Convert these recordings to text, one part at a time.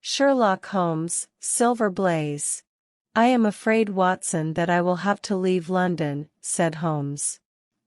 Sherlock Holmes, Silver Blaze. I am afraid, Watson, that I will have to leave London, said Holmes,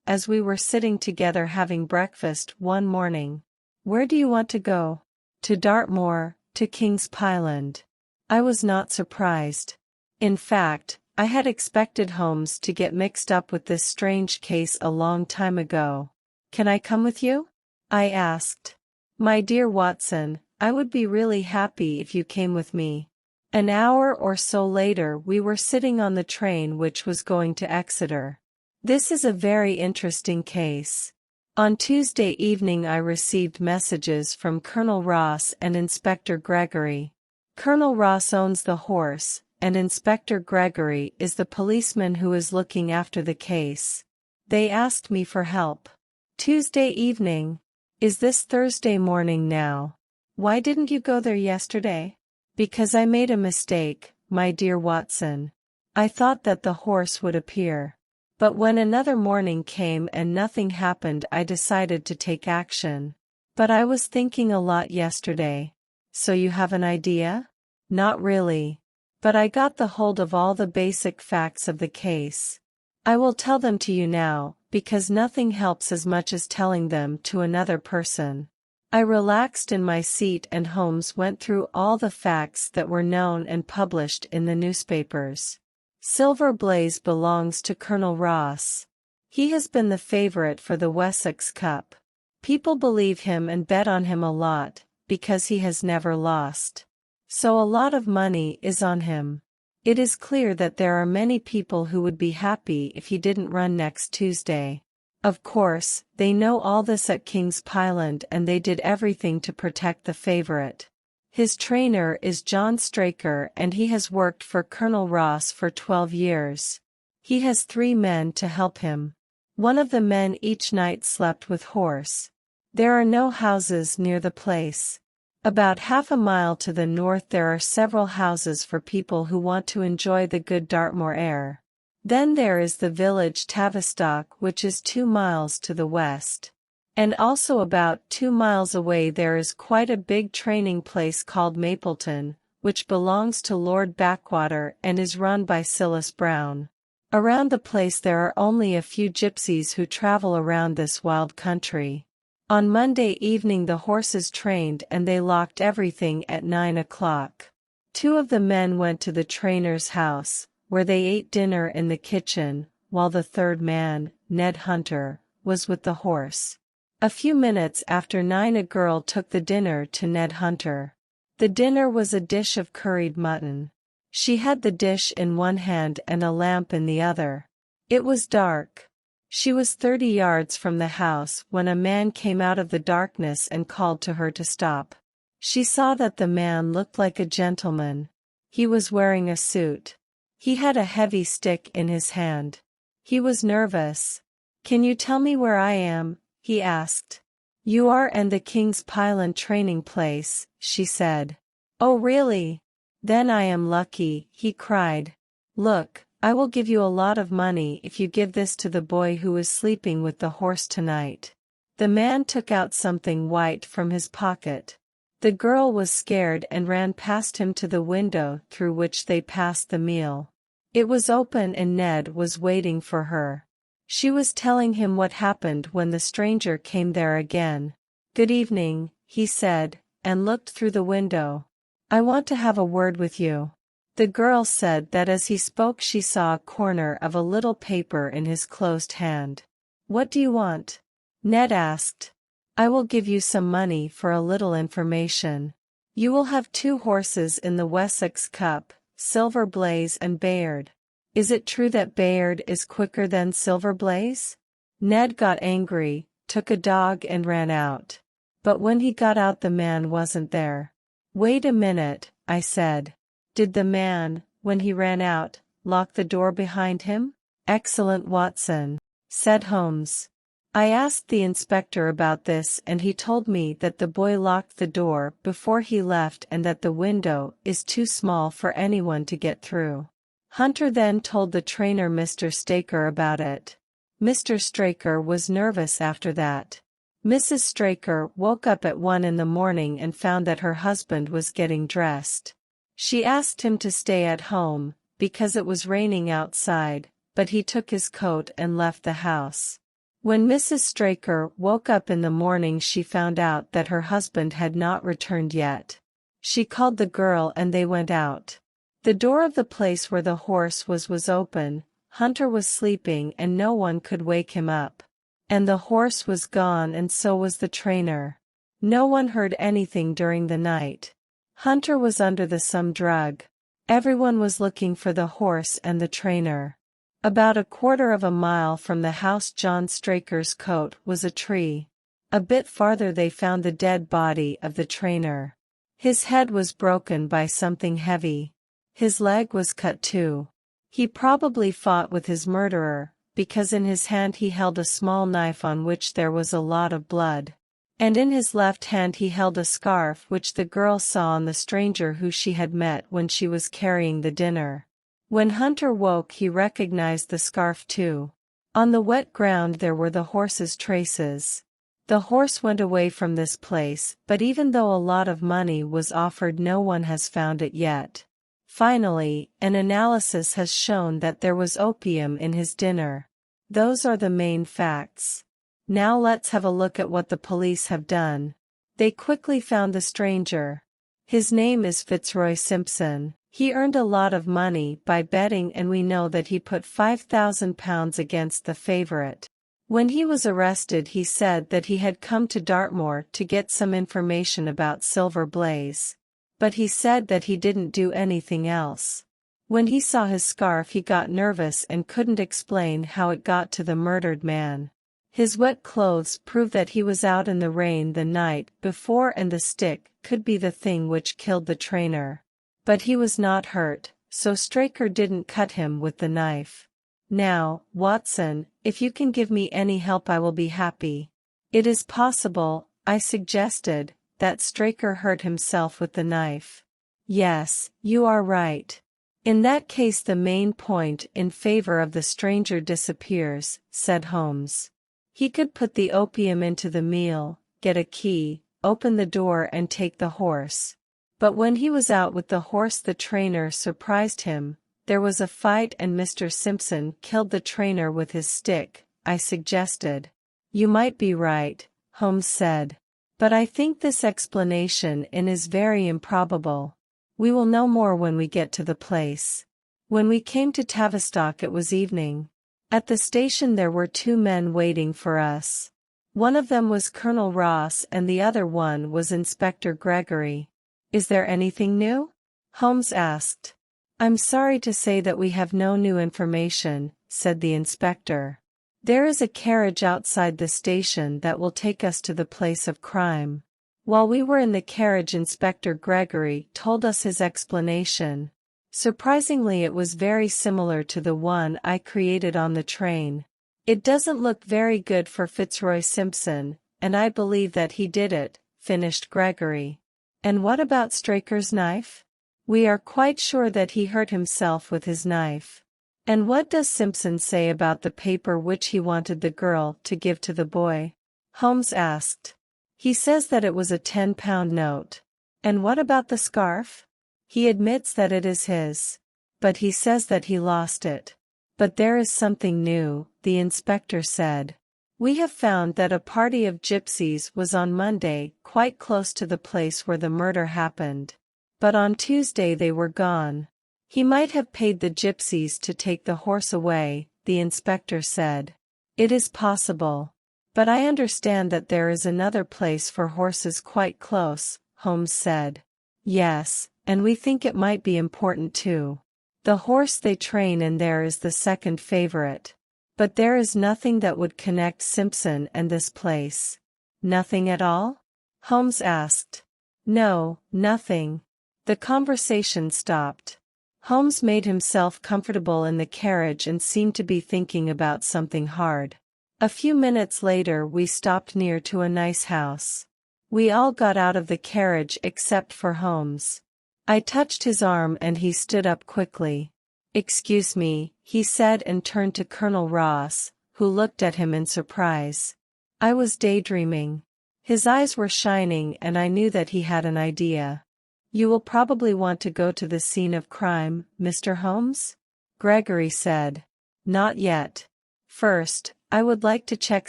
as we were sitting together having breakfast one morning. Where do you want to go? To Dartmoor, to King's Pyland. I was not surprised. In fact, I had expected Holmes to get mixed up with this strange case a long time ago. Can I come with you? I asked. My dear Watson, I would be really happy if you came with me. An hour or so later we were sitting on the train which was going to Exeter. This is a very interesting case. On Tuesday evening I received messages from Colonel Ross and Inspector Gregory. Colonel Ross owns the horse, and Inspector Gregory is the policeman who is looking after the case. They asked me for help. Tuesday evening? Is this Thursday morning now? Why didn't you go there yesterday? Because I made a mistake, my dear Watson. I thought that the horse would appear. But when another morning came and nothing happened, I decided to take action. But I was thinking a lot yesterday. So you have an idea? Not really. But I got the hold of all the basic facts of the case. I will tell them to you now, because nothing helps as much as telling them to another person. I relaxed in my seat and Holmes went through all the facts that were known and published in the newspapers. Silver Blaze belongs to Colonel Ross. He has been the favorite for the Wessex Cup. People believe him and bet on him a lot, because he has never lost. So a lot of money is on him. It is clear that there are many people who would be happy if he didn't run next Tuesday. Of course, they know all this at King's Pyland and they did everything to protect the favorite. His trainer is John Straker and he has worked for Colonel Ross for 12 years. He has 3 men to help him. One of the men each night slept with horse. There are no houses near the place. About half a mile to the north there are several houses for people who want to enjoy the good Dartmoor air. Then there is the village Tavistock, which is 2 miles to the west. And also about 2 miles away there is quite a big training place called Mapleton, which belongs to Lord Backwater and is run by Silas Brown. Around the place there are only a few gypsies who travel around this wild country. On Monday evening the horses trained and they locked everything at 9 o'clock. 2 of the men went to the trainer's house, where they ate dinner in the kitchen, while the 3rd man, Ned Hunter, was with the horse. A few minutes after 9 a girl took the dinner to Ned Hunter. The dinner was a dish of curried mutton. She had the dish in one hand and a lamp in the other. It was dark. She was 30 yards from the house when a man came out of the darkness and called to her to stop. She saw that the man looked like a gentleman. He was wearing a suit. He had a heavy stick in his hand. He was nervous. "Can you tell me where I am?" he asked. "You are in the King's Pyland training place," she said. "Oh really? Then I am lucky," he cried. "Look, I will give you a lot of money if you give this to the boy who is sleeping with the horse tonight." The man took out something white from his pocket. The girl was scared and ran past him to the window through which they passed the meal. It was open and Ned was waiting for her. She was telling him what happened when the stranger came there again. "Good evening," he said, and looked through the window. "I want to have a word with you." The girl said that as he spoke she saw a corner of a little paper in his closed hand. "What do you want?" Ned asked. "I will give you some money for a little information. You will have 2 horses in the Wessex Cup, Silver Blaze and Bayard. Is it true that Bayard is quicker than Silver Blaze?" Ned got angry, took a dog and ran out. But when he got out the man wasn't there. "Wait a minute," I said. "Did the man, when he ran out, lock the door behind him?" "Excellent, Watson," said Holmes. "I asked the inspector about this and he told me that the boy locked the door before he left and that the window is too small for anyone to get through." Hunter then told the trainer Mr. Straker about it. Mr. Straker was nervous after that. Mrs. Straker woke up at 1 in the morning and found that her husband was getting dressed. She asked him to stay at home, because it was raining outside, but he took his coat and left the house. When Mrs. Straker woke up in the morning, she found out that her husband had not returned yet. She called the girl and they went out. The door of the place where the horse was open. Hunter was sleeping and no one could wake him up. And the horse was gone and so was the trainer. No one heard anything during the night. Hunter was under some drug. Everyone was looking for the horse and the trainer. About 1/4 of a mile from the house John Straker's coat was a tree. A bit farther they found the dead body of the trainer. His head was broken by something heavy. His leg was cut too. He probably fought with his murderer, because in his hand he held a small knife on which there was a lot of blood. And in his left hand he held a scarf which the girl saw on the stranger who she had met when she was carrying the dinner. When Hunter woke he recognized the scarf too. On the wet ground there were the horse's traces. The horse went away from this place, but even though a lot of money was offered, no one has found it yet. Finally, an analysis has shown that there was opium in his dinner. Those are the main facts. Now let's have a look at what the police have done. They quickly found the stranger. His name is Fitzroy Simpson. He earned a lot of money by betting and we know that he put £5,000 against the favorite. When he was arrested he said that he had come to Dartmoor to get some information about Silver Blaze. But he said that he didn't do anything else. When he saw his scarf he got nervous and couldn't explain how it got to the murdered man. His wet clothes prove that he was out in the rain the night before and the stick could be the thing which killed the trainer. But he was not hurt, so Straker didn't cut him with the knife. Now, Watson, if you can give me any help I will be happy. It is possible, I suggested, that Straker hurt himself with the knife. Yes, you are right. In that case the main point in favor of the stranger disappears, said Holmes. He could put the opium into the meal, get a key, open the door and take the horse. But when he was out with the horse the trainer surprised him. There was a fight and Mr. Simpson killed the trainer with his stick, I suggested. You might be right, Holmes said. But I think this explanation is very improbable. We will know more when we get to the place. When we came to Tavistock it was evening. At the station there were 2 men waiting for us. One of them was Colonel Ross and the other one was Inspector Gregory. Is there anything new? Holmes asked. I'm sorry to say that we have no new information, said the inspector. There is a carriage outside the station that will take us to the place of crime. While we were in the carriage Inspector Gregory told us his explanation. Surprisingly it was very similar to the one I created on the train. It doesn't look very good for Fitzroy Simpson, and I believe that he did it, finished Gregory. And what about Straker's knife? We are quite sure that he hurt himself with his knife. And what does Simpson say about the paper which he wanted the girl to give to the boy? Holmes asked. He says that it was a £10 note. And what about the scarf? He admits that it is his. But he says that he lost it. But there is something new, the inspector said. We have found that a party of gypsies was on Monday quite close to the place where the murder happened. But on Tuesday they were gone. He might have paid the gypsies to take the horse away, the inspector said. It is possible. But I understand that there is another place for horses quite close, Holmes said. Yes, and we think it might be important too. The horse they train in there is the second favorite. But there is nothing that would connect Simpson and this place. Nothing at all? Holmes asked. No, nothing. The conversation stopped. Holmes made himself comfortable in the carriage and seemed to be thinking about something hard. A few minutes later we stopped near to a nice house. We all got out of the carriage except for Holmes. I touched his arm and he stood up quickly. Excuse me, he said and turned to Colonel Ross, who looked at him in surprise. I was daydreaming. His eyes were shining and I knew that he had an idea. You will probably want to go to the scene of crime, Mr. Holmes? Gregory said. Not yet. First, I would like to check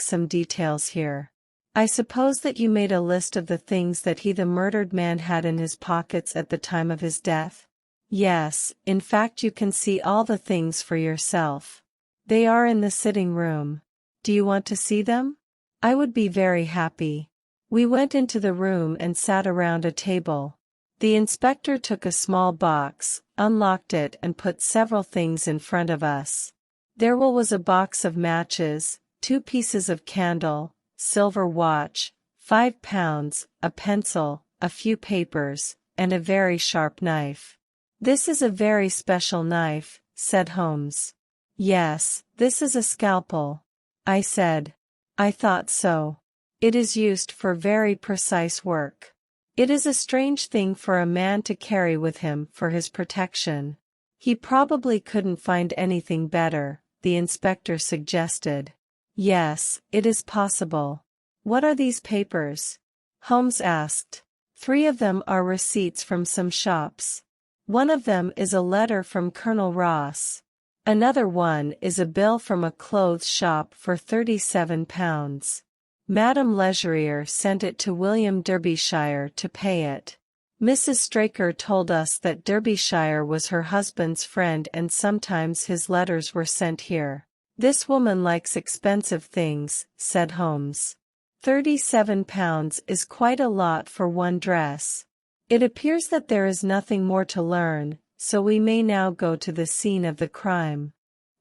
some details here. I suppose that you made a list of the things that the murdered man had in his pockets at the time of his death? Yes, in fact you can see all the things for yourself. They are in the sitting room. Do you want to see them? I would be very happy. We went into the room and sat around a table. The inspector took a small box, unlocked it and put several things in front of us. There was a box of matches, 2 pieces of candle, silver watch, £5, a pencil, a few papers, and a very sharp knife. This is a very special knife, said Holmes. Yes, this is a scalpel. I said. I thought so. It is used for very precise work. It is a strange thing for a man to carry with him for his protection. He probably couldn't find anything better, the inspector suggested. Yes, it is possible. What are these papers? Holmes asked. 3 of them are receipts from some shops. One of them is a letter from Colonel Ross. Another one is a bill from a clothes shop for £37. Madame Lesurier sent it to William Derbyshire to pay it. Mrs. Straker told us that Derbyshire was her husband's friend and sometimes his letters were sent here. This woman likes expensive things, said Holmes. £37 is quite a lot for one dress. It appears that there is nothing more to learn, so we may now go to the scene of the crime.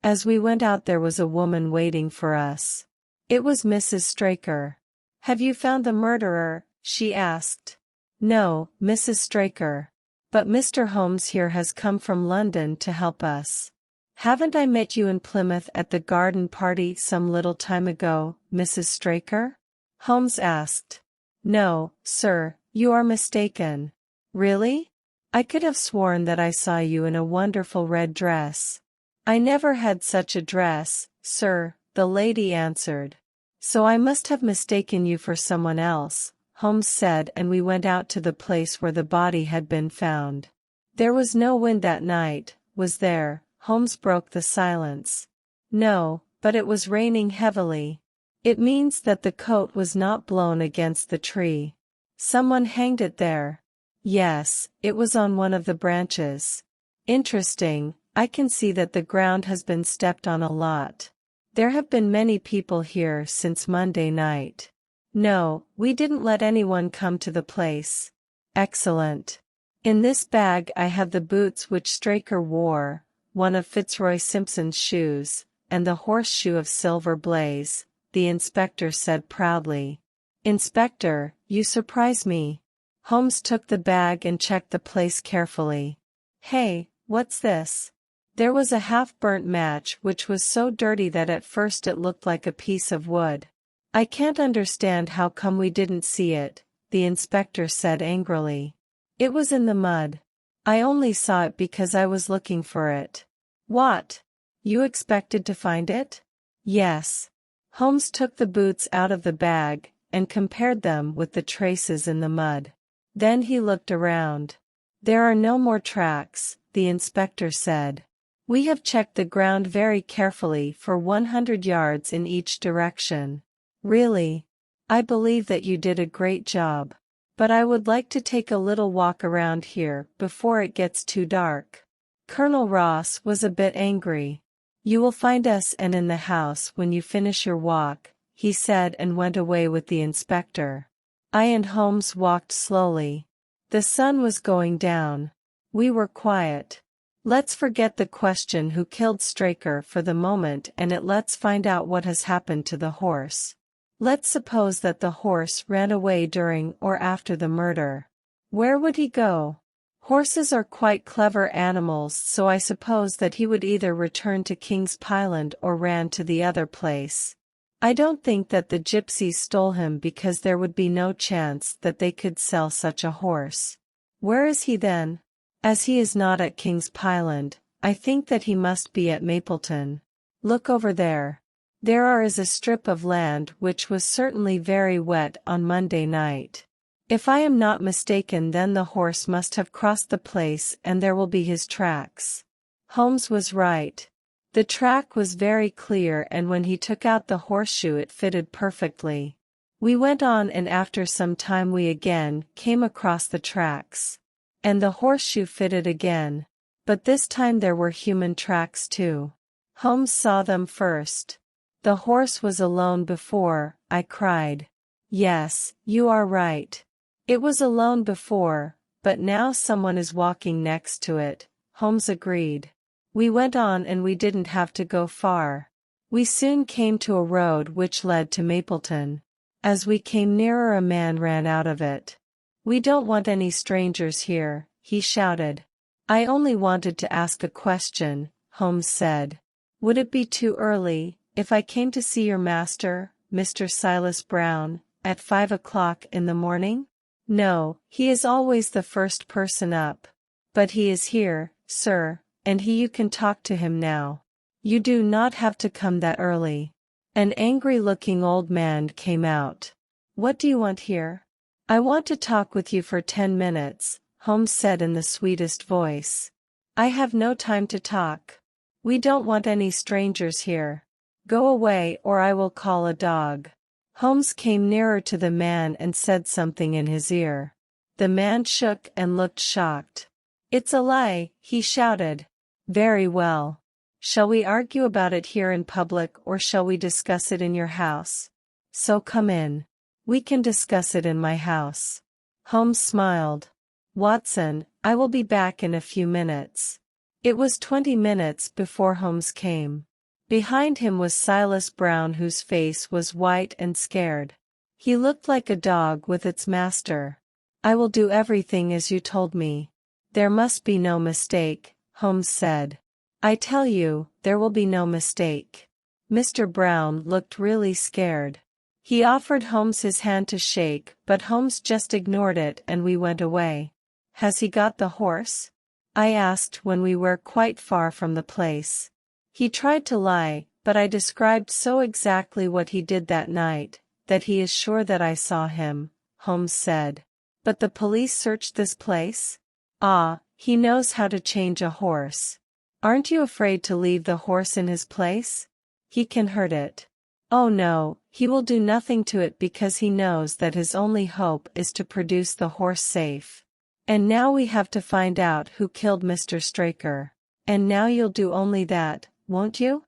As we went out there was a woman waiting for us. It was Mrs. Straker. Have you found the murderer? She asked. No, Mrs. Straker. But Mr. Holmes here has come from London to help us. Haven't I met you in Plymouth at the garden party some little time ago, Mrs. Straker? Holmes asked. No, sir, you are mistaken. Really? I could have sworn that I saw you in a wonderful red dress. I never had such a dress, sir, the lady answered. So I must have mistaken you for someone else, Holmes said, and we went out to the place where the body had been found. There was no wind that night, was there? Holmes broke the silence. No, but it was raining heavily. It means that the coat was not blown against the tree. Someone hanged it there. Yes, it was on one of the branches. Interesting, I can see that the ground has been stepped on a lot. There have been many people here since Monday night. No, we didn't let anyone come to the place. Excellent. In this bag I have the boots which Straker wore, one of Fitzroy Simpson's shoes, and the horseshoe of Silver Blaze, the inspector said proudly. Inspector, you surprise me. Holmes took the bag and checked the place carefully. Hey, what's this? There was a half-burnt match which was so dirty that at first it looked like a piece of wood. I can't understand how come we didn't see it, the inspector said angrily. It was in the mud. I only saw it because I was looking for it. What? You expected to find it? Yes. Holmes took the boots out of the bag and compared them with the traces in the mud. Then he looked around. There are no more tracks, the inspector said. We have checked the ground very carefully for 100 yards in each direction. Really? I believe that you did a great job. But I would like to take a little walk around here before it gets too dark. Colonel Ross was a bit angry. You will find us and in the house when you finish your walk, he said and went away with the inspector. I and Holmes walked slowly. The sun was going down. We were quiet. Let's forget the question who killed Straker for the moment and let's find out what has happened to the horse. Let's suppose that the horse ran away during or after the murder. Where would he go? Horses are quite clever animals, so I suppose that he would either return to King's Pyland or ran to the other place. I don't think that the gypsies stole him because there would be no chance that they could sell such a horse. Where is he then? As he is not at King's Pyland, I think that he must be at Mapleton. Look over there. There is a strip of land which was certainly very wet on Monday night. If I am not mistaken, then the horse must have crossed the place and there will be his tracks. Holmes was right. The track was very clear, and when he took out the horseshoe it fitted perfectly. We went on, and after some time we again came across the tracks. And the horseshoe fitted again. But this time there were human tracks too. Holmes saw them first. The horse was alone before, I cried. Yes, you are right. It was alone before, but now someone is walking next to it, Holmes agreed. We went on and we didn't have to go far. We soon came to a road which led to Mapleton. As we came nearer, a man ran out of it. "We don't want any strangers here," he shouted. "I only wanted to ask a question," Holmes said. "Would it be too early if I came to see your master, Mr. Silas Brown, at 5 o'clock in the morning?" "No, he is always the first person up. But he is here, sir, and you can talk to him now. You do not have to come that early." An angry-looking old man came out. "What do you want here?" "I want to talk with you for 10 minutes, Holmes said in the sweetest voice. "I have no time to talk. We don't want any strangers here. Go away or I will call a dog." Holmes came nearer to the man and said something in his ear. The man shook and looked shocked. "It's a lie," he shouted. "Very well. Shall we argue about it here in public, or shall we discuss it in your house? So come in. We can discuss it in my house." Holmes smiled. "Watson, I will be back in a few minutes." It was 20 minutes before Holmes came. Behind him was Silas Brown, whose face was white and scared. He looked like a dog with its master. "I will do everything as you told me. There must be no mistake," Holmes said. "I tell you, there will be no mistake." Mr. Brown looked really scared. He offered Holmes his hand to shake, but Holmes just ignored it and we went away. "Has he got the horse?" I asked when we were quite far from the place. "He tried to lie, but I described so exactly what he did that night, that he is sure that I saw him," Holmes said. "But the police searched this place?" "Ah, he knows how to change a horse. Aren't you afraid to leave the horse in his place? He can hurt it." "Oh no, he will do nothing to it because he knows that his only hope is to produce the horse safe. And now we have to find out who killed Mr. Straker. And now you'll do only that, won't you?"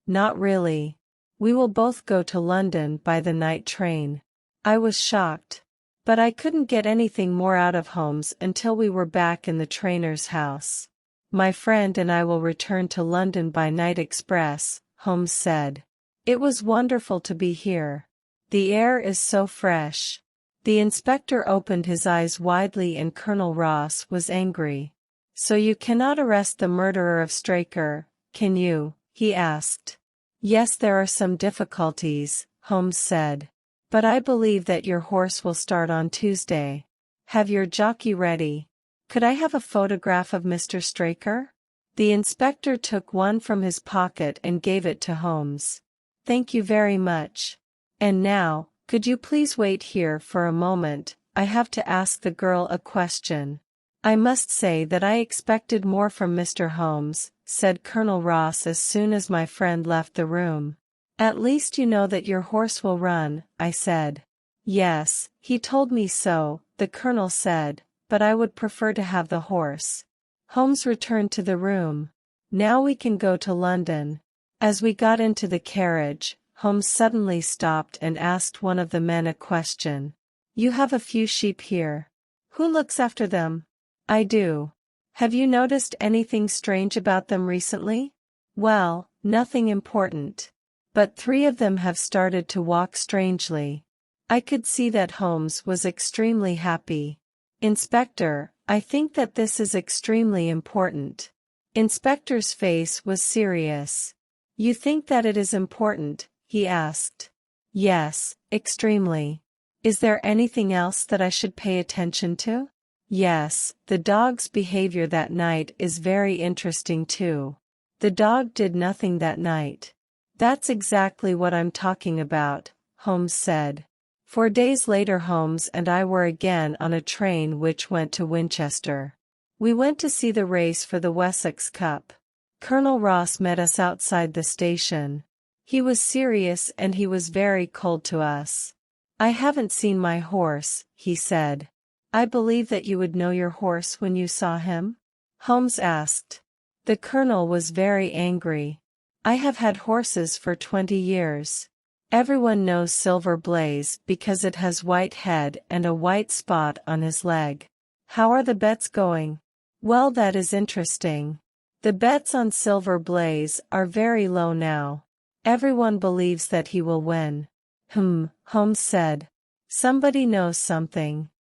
"Not really. We will both go to London by the night train." I was shocked. But I couldn't get anything more out of Holmes until we were back in the trainer's house. "My friend and I will return to London by night express," Holmes said. "It was wonderful to be here. The air is so fresh." The inspector opened his eyes widely and Colonel Ross was angry. "So you cannot arrest the murderer of Straker, can you?" he asked. "Yes, there are some difficulties," Holmes said. "But I believe that your horse will start on Tuesday. Have your jockey ready. Could I have a photograph of Mr. Straker?" The inspector took one from his pocket and gave it to Holmes. "Thank you very much. And now, could you please wait here for a moment? I have to ask the girl a question." "I must say that I expected more from Mr. Holmes," said Colonel Ross as soon as my friend left the room. "At least you know that your horse will run," I said. "Yes, he told me so," the colonel said, "but I would prefer to have the horse." Holmes returned to the room. "Now we can go to London." As we got into the carriage, Holmes suddenly stopped and asked one of the men a question. "You have a few sheep here. Who looks after them?" "I do." "Have you noticed anything strange about them recently?" "Well, nothing important. But 3 of them have started to walk strangely." I could see that Holmes was extremely happy. "Inspector, I think that this is extremely important." Inspector's face was serious. "You think that it is important?" he asked. "Yes, extremely. Is there anything else that I should pay attention to?" "Yes, the dog's behavior that night is very interesting too." "The dog did nothing that night." That's exactly what I'm talking about, Holmes said. 4 days later Holmes and I were again on a train which went to Winchester. We went to see the race for the Wessex Cup. Colonel Ross met us outside the station. He was serious and he was very cold to us. I haven't seen my horse, he said. I believe that you would know your horse when you saw him? Holmes asked. The colonel was very angry. I have had horses for 20 years. Everyone knows Silver Blaze because it has white head and a white spot on his leg. How are the bets going? Well, that is interesting. The bets on Silver Blaze are very low now. Everyone believes that he will win. Holmes said. Somebody knows something.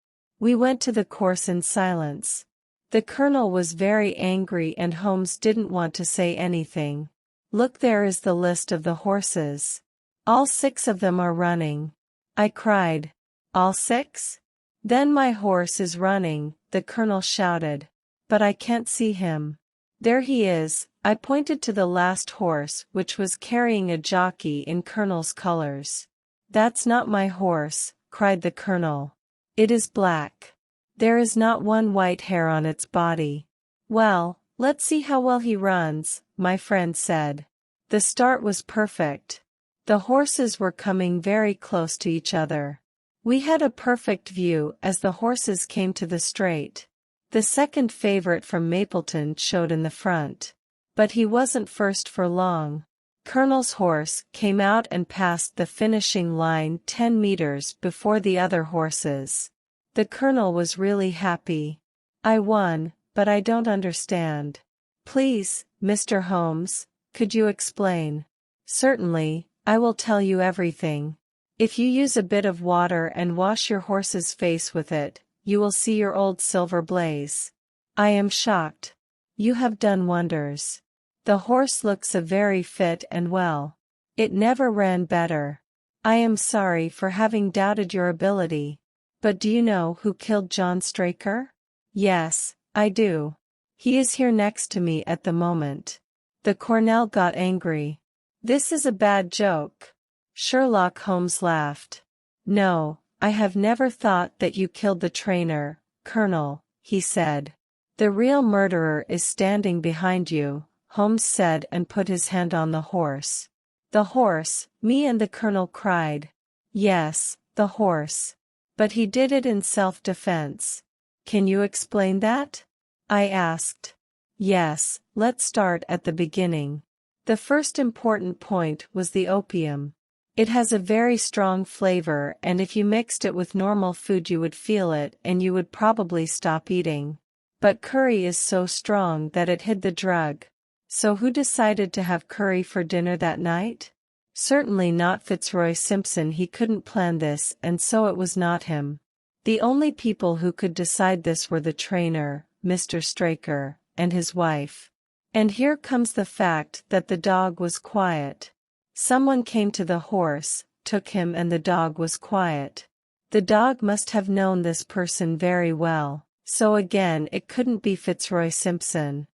We went to the course in silence. The colonel was very angry and Holmes didn't want to say anything. Look, there is the list of the horses. All 6 of them are running. I cried. All 6? Then my horse is running, the colonel shouted. But I can't see him. There he is. I pointed to the last horse which was carrying a jockey in colonel's colors. That's not my horse, cried the colonel. It is black. There is not one white hair on its body. Well, let's see how well he runs, my friend said. The start was perfect. The horses were coming very close to each other. We had a perfect view as the horses came to the straight. The second favorite from Mapleton showed in the front. But he wasn't first for long. Colonel's horse came out and passed the finishing line 10 meters before the other horses. The colonel was really happy. I won, but I don't understand. Please, Mr. Holmes, could you explain? Certainly, I will tell you everything. If you use a bit of water and wash your horse's face with it, you will see your old Silver Blaze. I am shocked. You have done wonders. The horse looks a very fit and well. It never ran better. I am sorry for having doubted your ability. But do you know who killed John Straker? Yes, I do. He is here next to me at the moment. The colonel got angry. This is a bad joke. Sherlock Holmes laughed. No, I have never thought that you killed the trainer, Colonel, he said. The real murderer is standing behind you, Holmes said and put his hand on the horse. The horse, me and the colonel cried. Yes, the horse. But he did it in self-defense. Can you explain that? I asked. Yes, let's start at the beginning. The first important point was the opium. It has a very strong flavor and if you mixed it with normal food you would feel it and you would probably stop eating. But curry is so strong that it hid the drug. So who decided to have curry for dinner that night? Certainly not Fitzroy Simpson. He couldn't plan this and so it was not him. The only people who could decide this were the trainer, Mr. Straker, and his wife. And here comes the fact that the dog was quiet. Someone came to the horse, took him and the dog was quiet. The dog must have known this person very well, so again it couldn't be Fitzroy Simpson.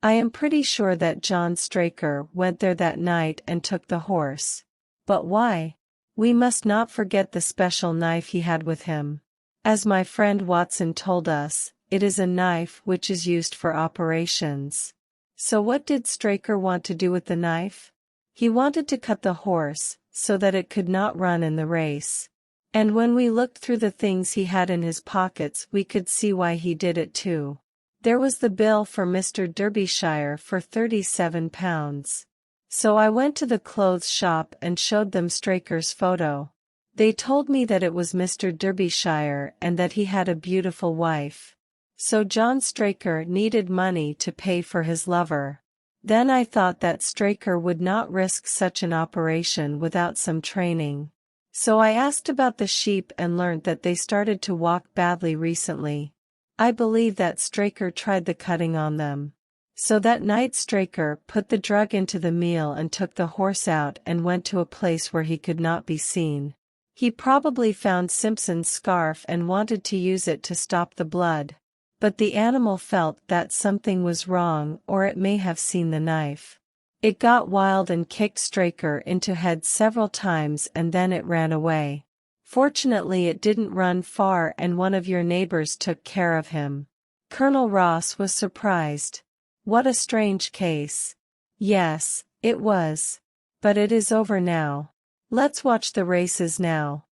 I am pretty sure that John Straker went there that night and took the horse. But why? We must not forget the special knife he had with him. As my friend Watson told us, it is a knife which is used for operations. So what did Straker want to do with the knife? He wanted to cut the horse, so that it could not run in the race. And when we looked through the things he had in his pockets we could see why he did it too. There was the bill for Mr. Derbyshire for £37. So I went to the clothes shop and showed them Straker's photo. They told me that it was Mr. Derbyshire and that he had a beautiful wife. So John Straker needed money to pay for his lover. Then I thought that Straker would not risk such an operation without some training. So I asked about the sheep and learned that they started to walk badly recently. I believe that Straker tried the cutting on them. So that night Straker put the drug into the meal and took the horse out and went to a place where he could not be seen. He probably found Simpson's scarf and wanted to use it to stop the blood. But the animal felt that something was wrong or it may have seen the knife. It got wild and kicked Straker into head several times and then it ran away. Fortunately it didn't run far and one of your neighbors took care of him. Colonel Ross was surprised. What a strange case. Yes, it was. But it is over now. Let's watch the races now.